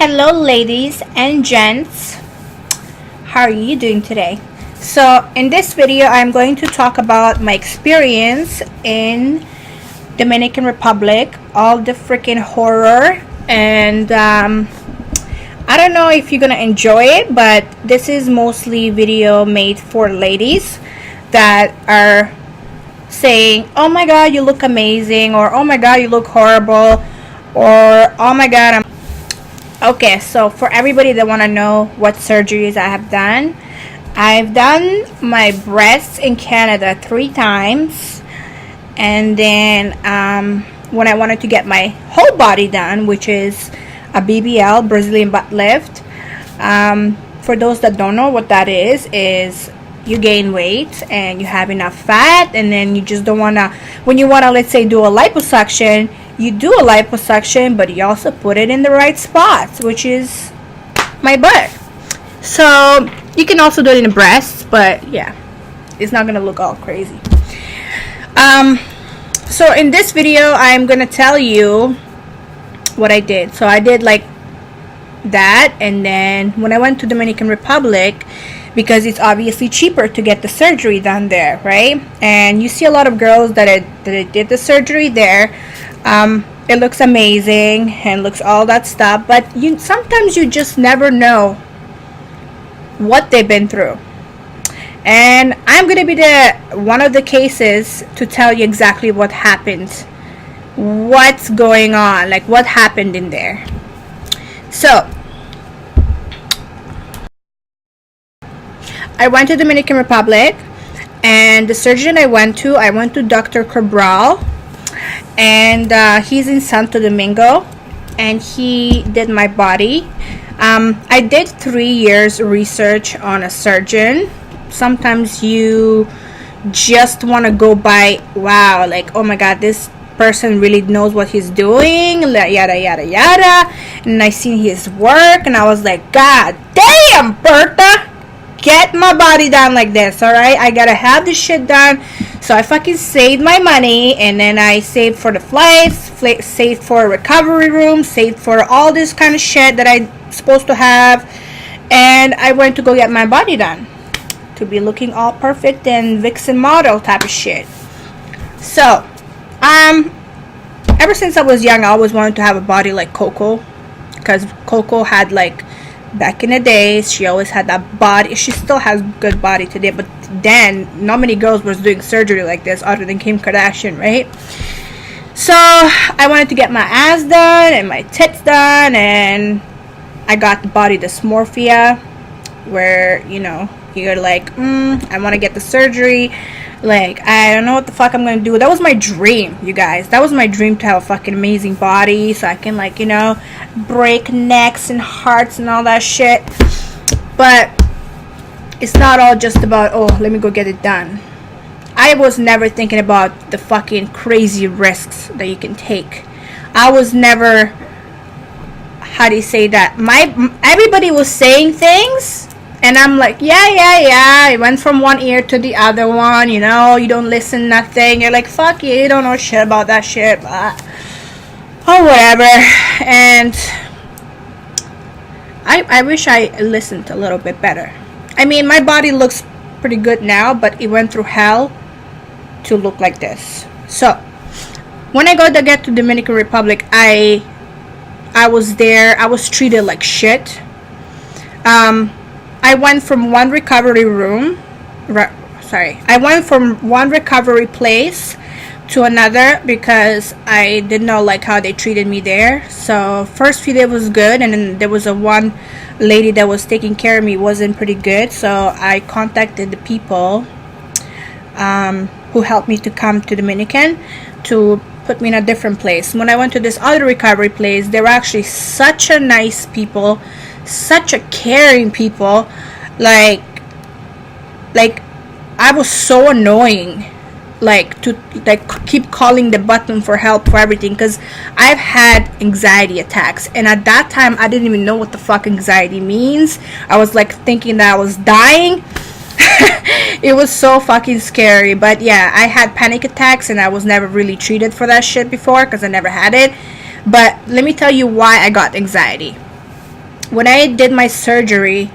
Hello, ladies and gents. How are you doing today? So, in this video, I'm going to talk about my experience in Dominican Republic, all the freaking horror, and I don't know if you're gonna enjoy it, but this is mostly video made for ladies that are saying, "Oh my God, you look amazing," or "Oh my God, you look horrible," or "Oh my God, I'm..." Okay, so for everybody that want to know what surgeries I have done, I've done my breasts in Canada 3 times, and then when I wanted to get my whole body done, which is a BBL, Brazilian butt lift. For those that don't know what that is you gain weight and you have enough fat, and then you just don't want to, when you want to, let's say, do a liposuction, you do a liposuction, but you also put it in the right spots, which is my butt. So you can also do it in the breasts, but yeah, it's not gonna look all crazy. So in this video, I'm gonna tell you what I did. So I did like that, and then when I went to Dominican Republic, because it's obviously cheaper to get the surgery done there, right? And you see a lot of girls that did the surgery there. It looks amazing and looks all that stuff, but sometimes you just never know what they've been through. And I'm gonna be one of the cases to tell you exactly what happened, what's going on, like what happened in there. So I went to Dominican Republic, and the surgeon I went to Dr. Cabral, and he's in Santo Domingo, and he did my body. I did 3 years research on a surgeon. Sometimes you just want to go by, wow, like, oh my God, this person really knows what he's doing, yada yada yada. And I seen his work, and I was like, God damn, Bertha, get my body done like this, alright? I gotta have this shit done. So I fucking saved my money, and then I saved for the flights, saved for a recovery room, saved for all this kind of shit that I'm supposed to have, and I went to go get my body done to be looking all perfect and vixen model type of shit. So ever since I was young, I always wanted to have a body like Coco, because Coco had, like, back in the days, she always had that body. She still has good body today, but then not many girls was doing surgery like this other than Kim Kardashian, right? So I wanted to get my ass done and my tits done, and I got the body dysmorphia, where, you know, you're like, I want to get the surgery, like, I don't know what the fuck I'm gonna do. That was my dream, you guys. That was my dream, to have a fucking amazing body so I can, like, you know, break necks and hearts and all that shit. But it's not all just about, oh, let me go get it done. I was never thinking about the fucking crazy risks that you can take. I was never, how do you say that? Everybody was saying things, and I'm like, yeah. I went from one ear to the other one, you know, you don't listen, nothing. You're like, fuck you don't know shit about that shit, but, oh, whatever. And I wish I listened a little bit better. I mean, my body looks pretty good now, but it went through hell to look like this. So when I got to get to Dominican Republic, I was there, I was treated like shit. I went from one recovery room, I went from one recovery place to another because I didn't know, like, how they treated me there. So first few days was good, and then there was one lady that was taking care of me wasn't pretty good. So I contacted the people who helped me to come to Dominican to put me in a different place. When I went to this other recovery place, they were actually such a nice people, such a caring people. Like I was so annoying, like, to, like, keep calling the button for help for everything, because I've had anxiety attacks, and at that time I didn't even know what the fuck anxiety means. I was like thinking that I was dying. It was so fucking scary. But yeah, I had panic attacks, and I was never really treated for that shit before because I never had it. But let me tell you why I got anxiety. when I did my surgery,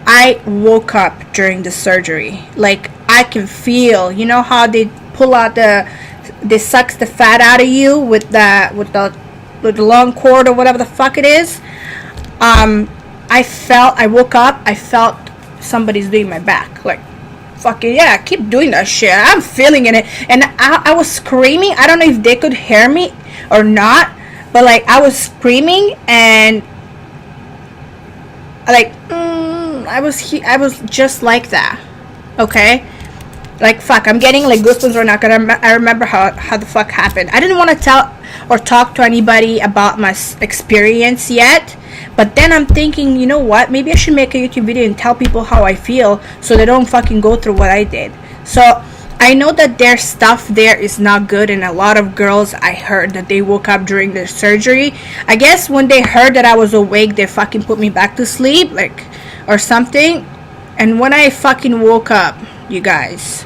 I woke up during the surgery. Like, I can feel, you know how they pull out they sucks the fat out of you with the long cord or whatever the fuck it is. I woke up, I felt somebody's doing my back. Like, fucking yeah, keep doing that shit. I'm feeling it. And I was screaming. I don't know if they could hear me or not, but like, I was screaming, and like, I was just like that. Okay, like, fuck, I'm getting like goosebumps right now because I remember how the fuck happened. I didn't want to tell or talk to anybody about my experience yet, but then I'm thinking, you know what, maybe I should make a YouTube video and tell people how I feel so they don't fucking go through what I did. So I know that their stuff there is not good, and a lot of girls, I heard that they woke up during their surgery. I guess when they heard that I was awake, they fucking put me back to sleep, like, or something. And when I fucking woke up, you guys,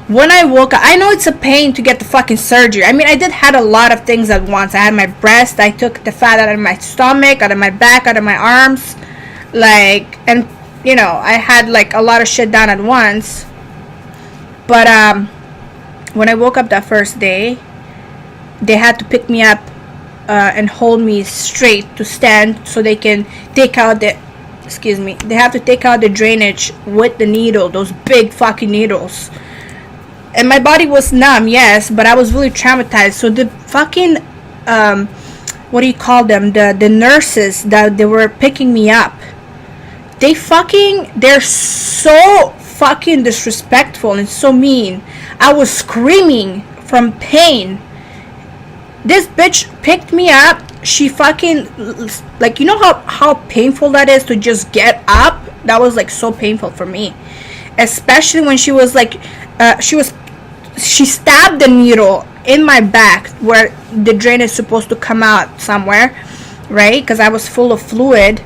when I woke up, I know it's a pain to get the fucking surgery. I mean, I did had a lot of things at once. I had my breast, I took the fat out of my stomach, out of my back, out of my arms, like, and you know, I had like a lot of shit done at once. But when I woke up that first day, they had to pick me up and hold me straight to stand so they can take out the, excuse me, they have to take out the drainage with the needle, those big fucking needles. And my body was numb, yes, but I was really traumatized. So the fucking, what do you call them? The nurses that they were picking me up, they're so fucking disrespectful and so mean. I was screaming from pain. This bitch picked me up. She fucking, like, you know how painful that is to just get up? That was like so painful for me. Especially when she was like, she stabbed the needle in my back where the drain is supposed to come out somewhere, right? Because I was full of fluid.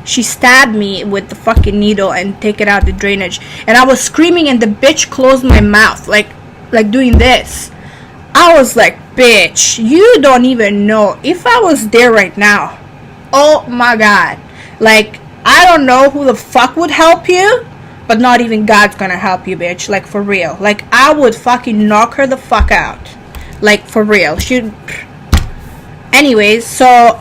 She stabbed me with the fucking needle and take it out the drainage. And I was screaming, and the bitch closed my mouth, like doing this. I was like, bitch, you don't even know. If I was there right now, oh my god. Like, I don't know who the fuck would help you, but not even God's gonna help you, bitch. Like, for real. Like, I would fucking knock her the fuck out. Like, for real. Anyways, so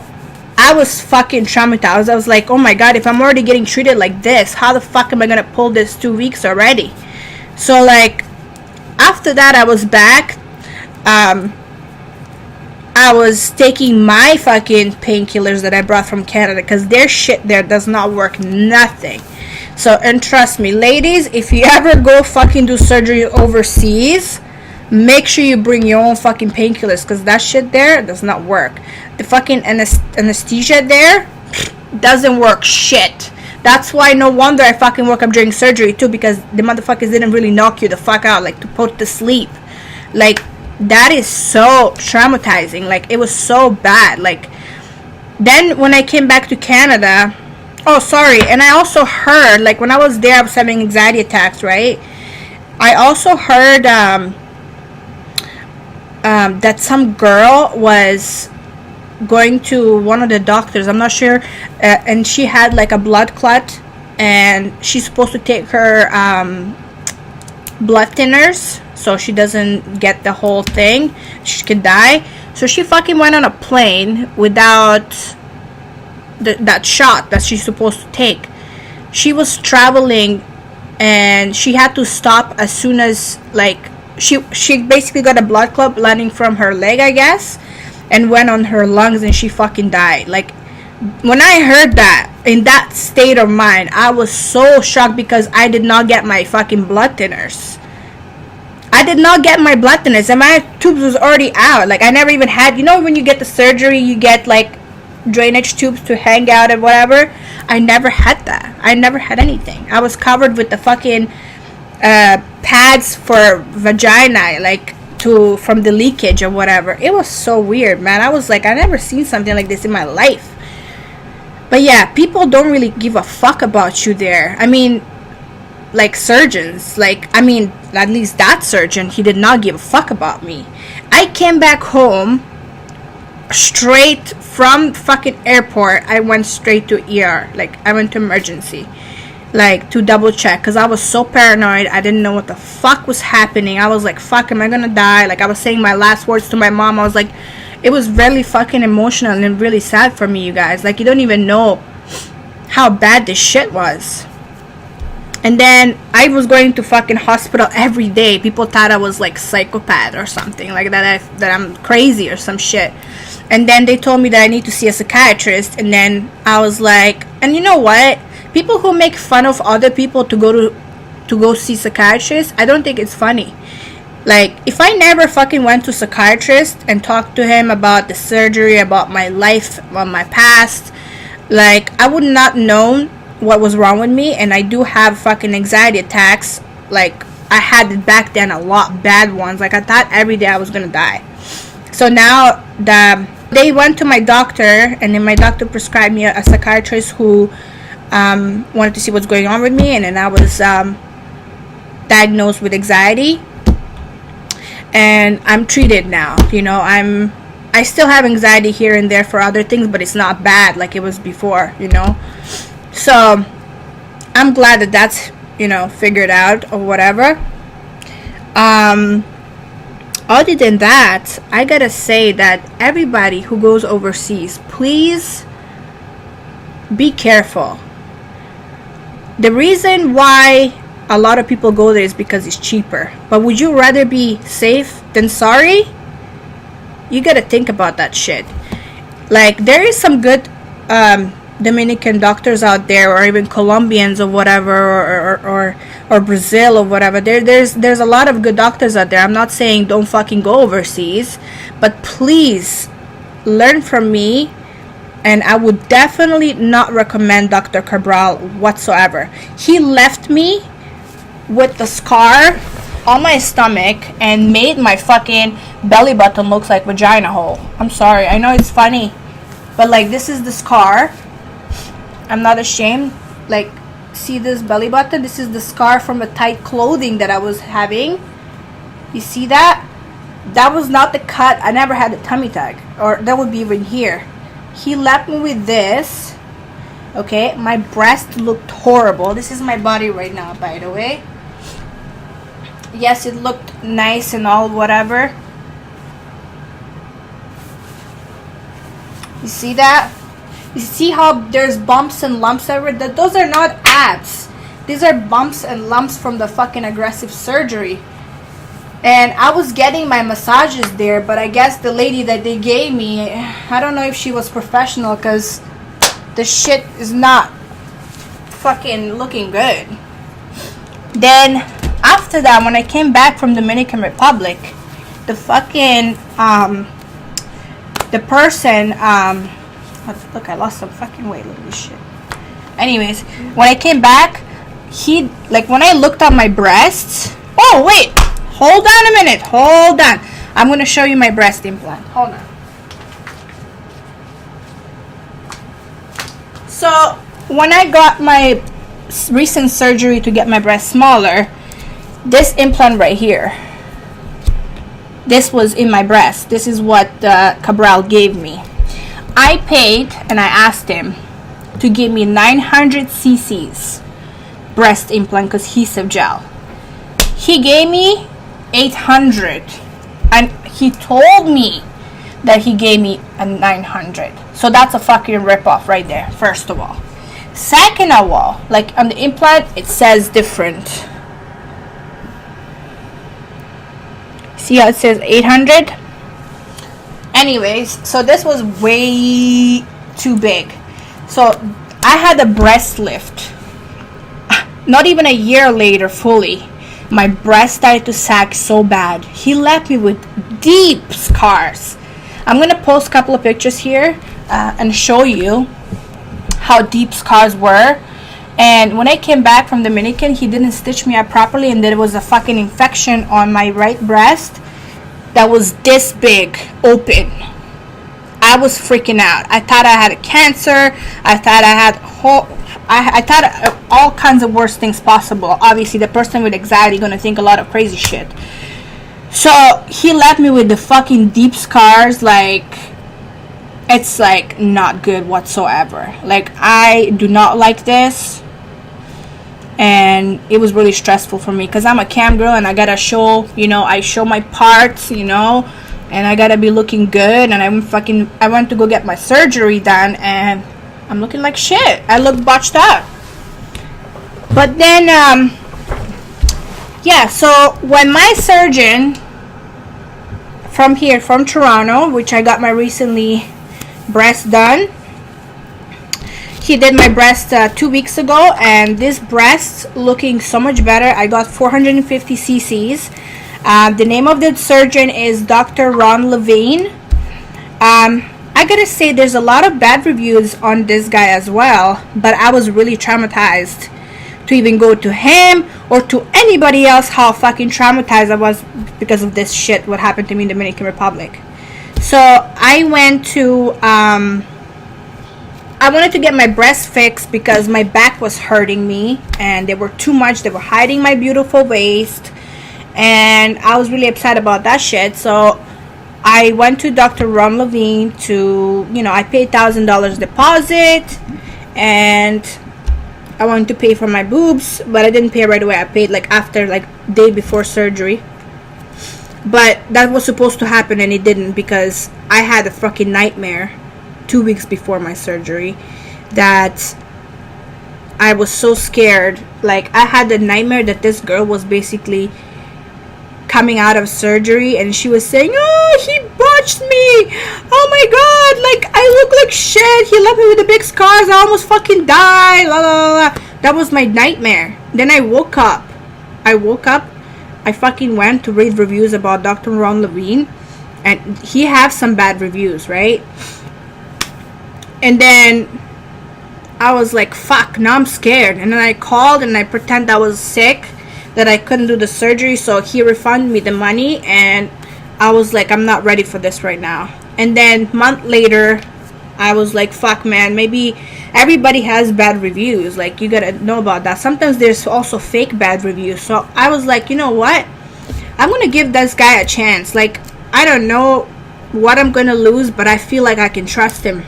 I was fucking traumatized. I was like, oh my god, if I'm already getting treated like this, how the fuck am I gonna pull this 2 weeks already? So, like, after that, I was back. I was taking my fucking painkillers that I brought from Canada, because their shit there does not work nothing. So, and trust me, ladies, if you ever go fucking do surgery overseas, make sure you bring your own fucking painkillers, because that shit there does not work. The fucking anesthesia there doesn't work shit. That's why no wonder I fucking woke up during surgery too, because the motherfuckers didn't really knock you the fuck out, like, to put to sleep. Like, that is so traumatizing. Like, it was so bad. Like, then when I came back to Canada, oh, sorry, and I also heard, like, when I was there, I was having anxiety attacks, right? I also heard that some girl was going to one of the doctors, I'm not sure, and she had like a blood clot, and she's supposed to take her blood thinners so she doesn't get the whole thing, she could die. So she fucking went on a plane without that shot that she's supposed to take. She was traveling, and she had to stop as soon as, like, she basically got a blood clot landing from her leg, I guess, and went on her lungs, and she fucking died. Like, when I heard that, in that state of mind, I was so shocked, because I did not get my fucking blood thinners. I did not get my blood thinners, and my tubes was already out. Like, I never even had, you know, when you get the surgery, you get like drainage tubes to hang out and whatever. I never had that. I never had anything. I was covered with the fucking pads for vagina, like, from the leakage or whatever. It was so weird, man. I was like, I never seen something like this in my life. But yeah, people don't really give a fuck about you there. I mean, like, surgeons, like, I mean, at least that surgeon, he did not give a fuck about me. I came back home straight from fucking airport, I went straight to ER. Like, I went to emergency, like, to double check, because I was so paranoid. I didn't know what the fuck was happening. I was like, fuck, am I gonna die? Like, I was saying my last words to my mom. I was like, it was really fucking emotional and really sad for me, you guys. Like, you don't even know how bad this shit was. And then I was going to fucking hospital every day. People thought I was like psychopath or something, like that I'm crazy or some shit. And then they told me that I need to see a psychiatrist. And then I was like, and you know what? People who make fun of other people to go see psychiatrists, I don't think it's funny. Like, if I never fucking went to psychiatrist and talked to him about the surgery, about my life, about my past, like, I would not know what was wrong with me. And I do have fucking anxiety attacks. Like, I had it back then, a lot bad ones. Like, I thought every day I was gonna die. So now they went to my doctor, and then my doctor prescribed me a psychiatrist who wanted to see what's going on with me. And then I was diagnosed with anxiety, and I'm treated now. You know, I still have anxiety here and there for other things, but it's not bad like it was before, you know. So I'm glad that that's, you know, figured out or whatever. Other than that, I gotta say that everybody who goes overseas, please be careful. The reason why a lot of people go there is because it's cheaper. But would you rather be safe than sorry? You gotta think about that shit. Like, there is some good Dominican doctors out there, or even Colombians or whatever, or Brazil or whatever. There's a lot of good doctors out there. I'm not saying don't fucking go overseas, but please learn from me. And I would definitely not recommend Dr. Cabral whatsoever. He left me with the scar on my stomach and made my fucking belly button looks like vagina hole. I'm sorry, I know it's funny, but like, this is the scar. I'm not ashamed. Like, see this belly button? This is the scar from the tight clothing that I was having. You see that? That was not the cut. I never had a tummy tuck, or that would be even here. He left me with this. Okay, my breast looked horrible. This is my body right now, by the way. Yes, it looked nice and all, whatever. You see that? You see how there's bumps and lumps everywhere? Those are not abs. These are bumps and lumps from the fucking aggressive surgery. And I was getting my massages there, but I guess the lady that they gave me, I don't know if she was professional, because the shit is not fucking looking good. Then after that, when I came back from Dominican Republic, the fucking the person look, I lost some fucking weight. Look at this shit. Anyways, when I came back, he, like, when I looked at my breasts, oh wait, hold on a minute, hold on, I'm gonna show you my breast implant. Hold on. So when I got my recent surgery to get my breast smaller, this implant right here, this was in my breast. This is what Cabral gave me. I paid, and I asked him to give me 900 cc's breast implant adhesive gel. He gave me 800, and he told me that he gave me a 900. So that's a fucking ripoff right there, first of all. Second of all, like, on the implant, it says different. See how it says 800? Anyways, so this was way too big. So I had a breast lift. Not even a year later, fully, my breast started to sag so bad. He left me with deep scars. I'm gonna post a couple of pictures here and show you how deep scars were. And when I came back from Dominican, he didn't stitch me up properly, and there was a fucking infection on my right breast that was this big, open. I was freaking out. I thought I had a cancer. I thought I had I thought all kinds of worse things possible. Obviously, the person with anxiety gonna think a lot of crazy shit. So he left me with the fucking deep scars. Like, it's like not good whatsoever. Like, I do not like this, and it was really stressful for me because I'm a cam girl and I gotta show, I show my parts, and I gotta be looking good. And I went to go get my surgery done, and I'm looking like shit. I look botched up. But then yeah, so when my surgeon from Toronto, which I got my recently breast done, he did my breast 2 weeks ago, and this breast looking so much better. I got 450 cc's. The name of the surgeon is Dr. Ron Levine. I gotta say, there's a lot of bad reviews on this guy as well, but I was really traumatized to even go to him or to anybody else, how fucking traumatized I was because of this shit, what happened to me in the Dominican Republic. So I went to I wanted to get my breasts fixed because my back was hurting me and they were too much. They were hiding my beautiful waist, and I was really upset about that shit. So I went to Dr. Ron Levine to, I paid $1,000 deposit, and I wanted to pay for my boobs, but I didn't pay right away. I paid after day before surgery. But that was supposed to happen, and it didn't, because I had a fucking nightmare 2 weeks before my surgery that I was so scared. I had a nightmare that this girl was basically coming out of surgery and she was saying, "Oh, he botched me. Oh my god, I look like shit. He left me with the big scars. I almost fucking died. La, la, la, la." That was my nightmare. Then I woke up. I fucking went to read reviews about Dr. Ron Levine, and he has some bad reviews, right? And then I was like, fuck, now I'm scared. And then I called and I pretend I was sick, that I couldn't do the surgery, so he refunded me the money, and I was like, I'm not ready for this right now. And then month later, I was like, fuck, man, maybe everybody has bad reviews. You gotta know about that. Sometimes there's also fake bad reviews. So I was like, you know what? I'm gonna give this guy a chance. I don't know what I'm gonna lose, but I feel like I can trust him.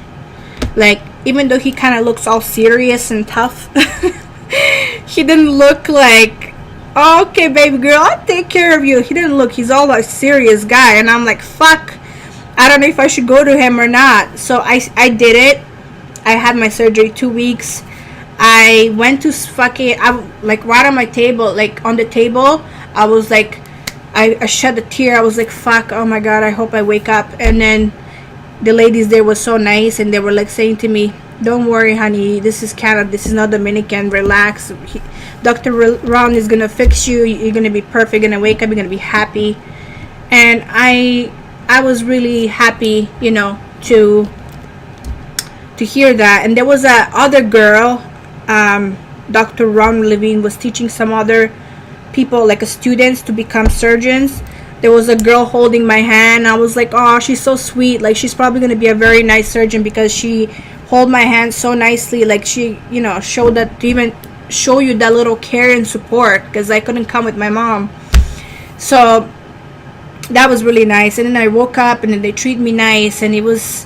Even though he kind of looks all serious and tough, he didn't look like, "Oh, okay, baby girl, I'll take care of you." He didn't look, he's all serious guy. And I'm like, fuck, I don't know if I should go to him or not. So I did it. I had my surgery 2 weeks. I went to right on my table, on the table, I was I shed a tear. I was like, fuck, oh my god, I hope I wake up. And then the ladies there were so nice, and they were saying to me, "Don't worry, honey, this is Canada, this is not Dominican, relax. Dr. Ron is gonna fix you. You're gonna be perfect. You're gonna wake up, you're gonna be happy." And I was really happy, to hear that. And there was a other girl, Dr. Ron Levine was teaching some other people, students, to become surgeons. There was a girl holding my hand. I was like, oh, she's so sweet. She's probably going to be a very nice surgeon because she hold my hand so nicely. She, showed that, to even show you that little care and support, because I couldn't come with my mom. So that was really nice. And then I woke up, and then they treat me nice. And it was,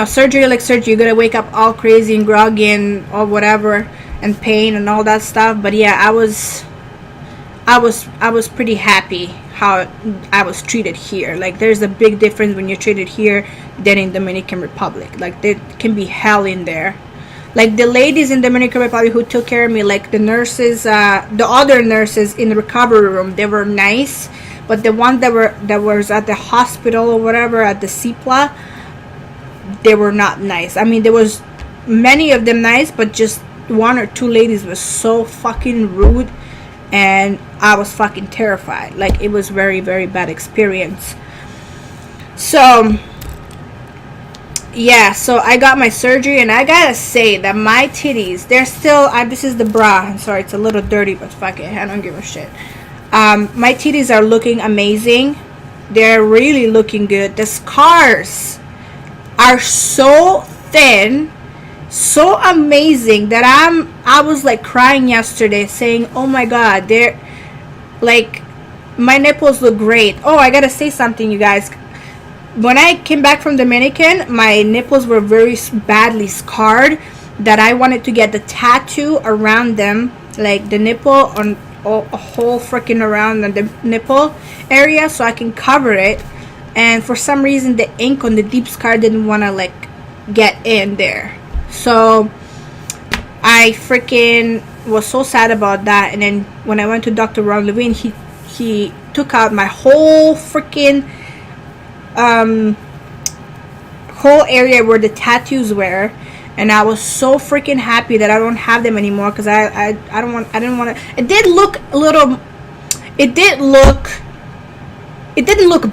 surgery like surgery. You got to wake up all crazy and groggy and or whatever, and pain and all that stuff. But yeah, I was pretty happy how I was treated here. There's a big difference when you're treated here than in Dominican Republic. There can be hell in there. The ladies in Dominican Republic who took care of me, the nurses, the other nurses in the recovery room, they were nice. But the one that was at the hospital or whatever, at the CIPLA, they were not nice. I mean, there was many of them nice, but just one or two ladies were so fucking rude, and I was fucking terrified. It was very, very bad experience. So yeah, so I got my surgery, and I gotta say that my titties, they're still, this is the bra, I'm sorry, it's a little dirty, but fuck it, I don't give a shit. My titties are looking amazing. They're really looking good. The scars are so thin, so amazing, that I was crying yesterday, saying, oh my god, they're my nipples look great. Oh, I gotta say something, you guys. when I came back from Dominican, my nipples were very badly scarred, that I wanted to get the tattoo around them, like the nipple on a whole freaking around the nipple area, so I can cover it. And for some reason the ink on the deep scar didn't want to like get in there, so I freaking was so sad about that. And then when I went to Dr. Ron Levine, he took out my whole freaking whole area where the tattoos were, and I was so freaking happy that I don't have them anymore, because I didn't want to. It did look a little, it didn't look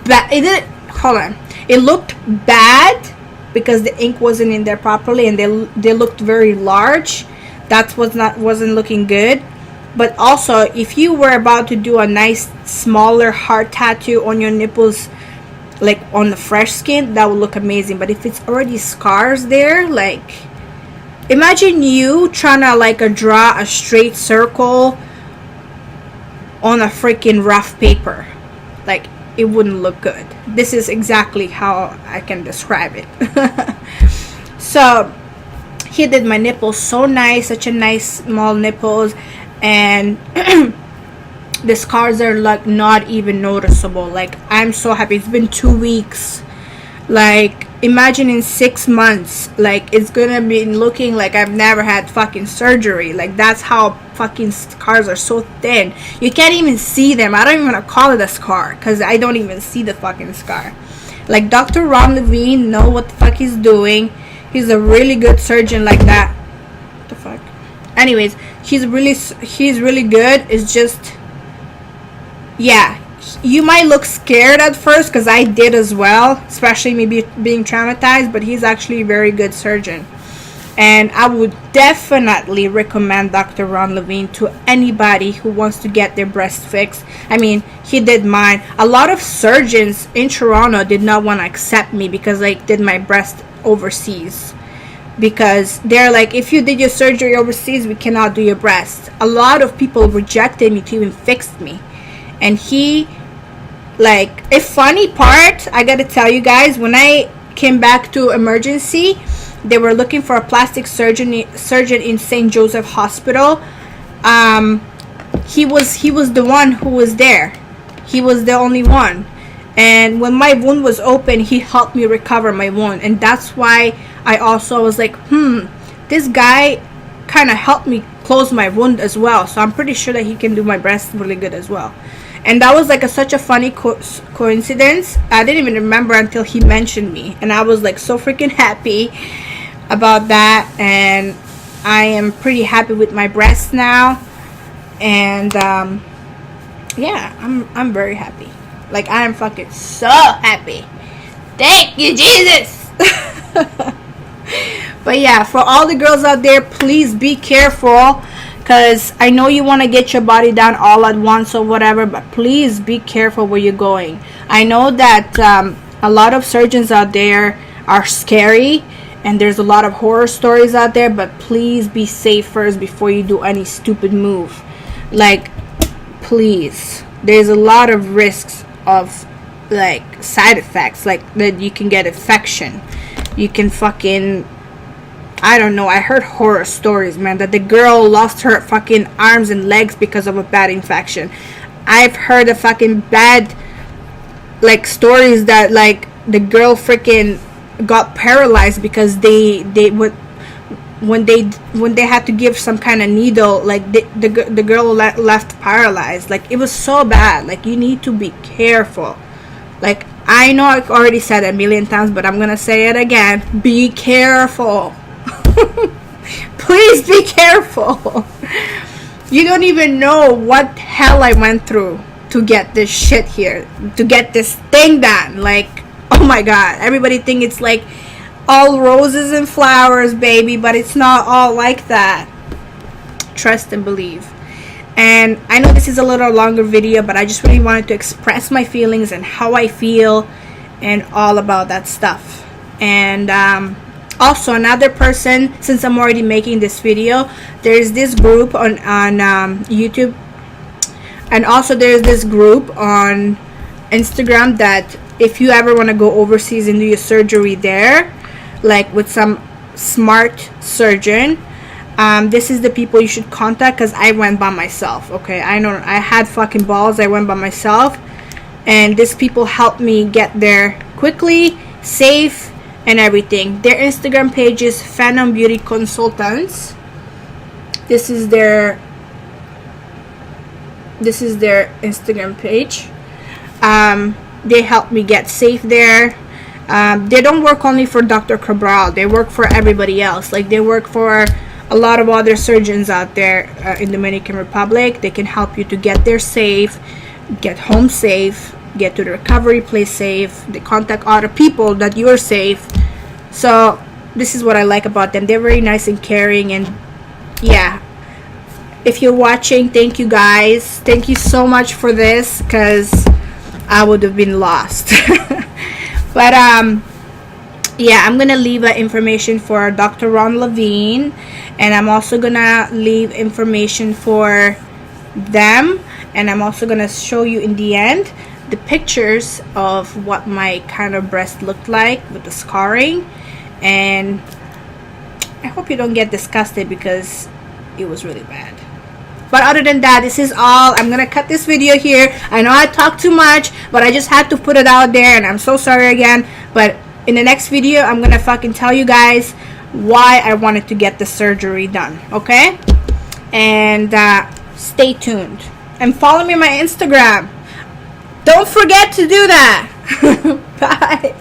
bad. It looked bad because the ink wasn't in there properly, and they looked very large. That wasn't looking good. But also, if you were about to do a nice smaller heart tattoo on your nipples, like on the fresh skin, that would look amazing. But if it's already scars there, like, imagine you trying to like draw a straight circle on a freaking rough paper. Like, it wouldn't look good. This is exactly how I can describe it. So he did my nipples so nice, such a nice small nipples, and the scars are like not even noticeable. Like, I'm so happy. It's been 2 weeks. Like, imagine in 6 months, like, it's gonna be looking like I've never had fucking surgery. Like, that's how fucking scars are so thin. You can't even see them. I don't even want to call it a scar, because I don't even see the fucking scar. Like, Dr. Ron Levine know what the fuck he's doing. He's a really good surgeon like that. What the fuck? Anyways, he's really good. It's just, yeah, you might look scared at first, because I did as well, especially maybe being traumatized, but he's actually a very good surgeon. And I would definitely recommend Dr. Ron Levine to anybody who wants to get their breast fixed. I mean, he did mine. A lot of surgeons in Toronto did not want to accept me because I did my breast overseas, because they're like, if you did your surgery overseas, we cannot do your breast. A lot of people rejected me to even fix me. And he, like, a funny part, I gotta tell you guys, when I came back to emergency, they were looking for a plastic surgeon in St. Joseph Hospital. He was the one who was there. He was the only one. And when my wound was open, he helped me recover my wound. And that's why I also was like, this guy kind of helped me close my wound as well. So I'm pretty sure that he can do my breast really good as well. And that was like such a funny coincidence. I didn't even remember until he mentioned me. And I was like so freaking happy about that. And I am pretty happy with my breasts now. And yeah, I'm very happy. Like, I am fucking so happy. Thank you, Jesus. But yeah, for all the girls out there, please be careful, because I know you want to get your body done all at once or whatever, but please be careful where you're going. I know that a lot of surgeons out there are scary, and there's a lot of horror stories out there, but please be safe first before you do any stupid move. Like, please, there's a lot of risks of like side effects, like that you can get infection, you can fucking, I don't know, I heard horror stories, man, that the girl lost her fucking arms and legs because of a bad infection. I've heard of fucking bad like stories that like the girl freaking got paralyzed because they would, when they had to give some kind of needle, like the girl left paralyzed. Like, it was so bad. Like, you need to be careful. Like, I know I've already said it a million times, but I'm gonna say it again. Be careful. Please be careful. You don't even know what hell I went through to get this shit here, to get this thing done. Like, oh my god, everybody think it's like all roses and flowers, baby, but it's not all like that. Trust and believe. And I know this is a little longer video, but I just really wanted to express my feelings and how I feel and all about that stuff. And also, another person, since I'm already making this video, there's this group on YouTube, and also there's this group on Instagram that if you ever want to go overseas and do your surgery there, like with some smart surgeon, this is the people you should contact, because I went by myself. Okay, I know I had fucking balls. I went by myself, and these people helped me get there quickly, safe, and everything. Their Instagram page is Phantom Beauty Consultants. This is their Instagram page. They helped me get safe there. They don't work only for Dr. Cabral. They work for everybody else. Like, they work for a lot of other surgeons out there in Dominican Republic. They can help you to get there safe, get home safe, get to the recovery place safe. They contact other people that you are safe. So this is what I like about them. They're very nice and caring. And yeah, if you're watching, thank you guys. Thank you so much for this, because I would have been lost. But yeah, I'm gonna leave information for Dr. Ron Levine, and I'm also gonna leave information for them, and I'm also gonna show you in the end the pictures of what my kind of breast looked like with the scarring. And I hope you don't get disgusted, because it was really bad. But other than that, this is all. I'm gonna cut this video here. I know I talk too much, but I just had to put it out there, and I'm so sorry again. But in the next video, I'm gonna fucking tell you guys why I wanted to get the surgery done. Okay? And stay tuned and follow me on my Instagram. Don't forget to do that. Bye.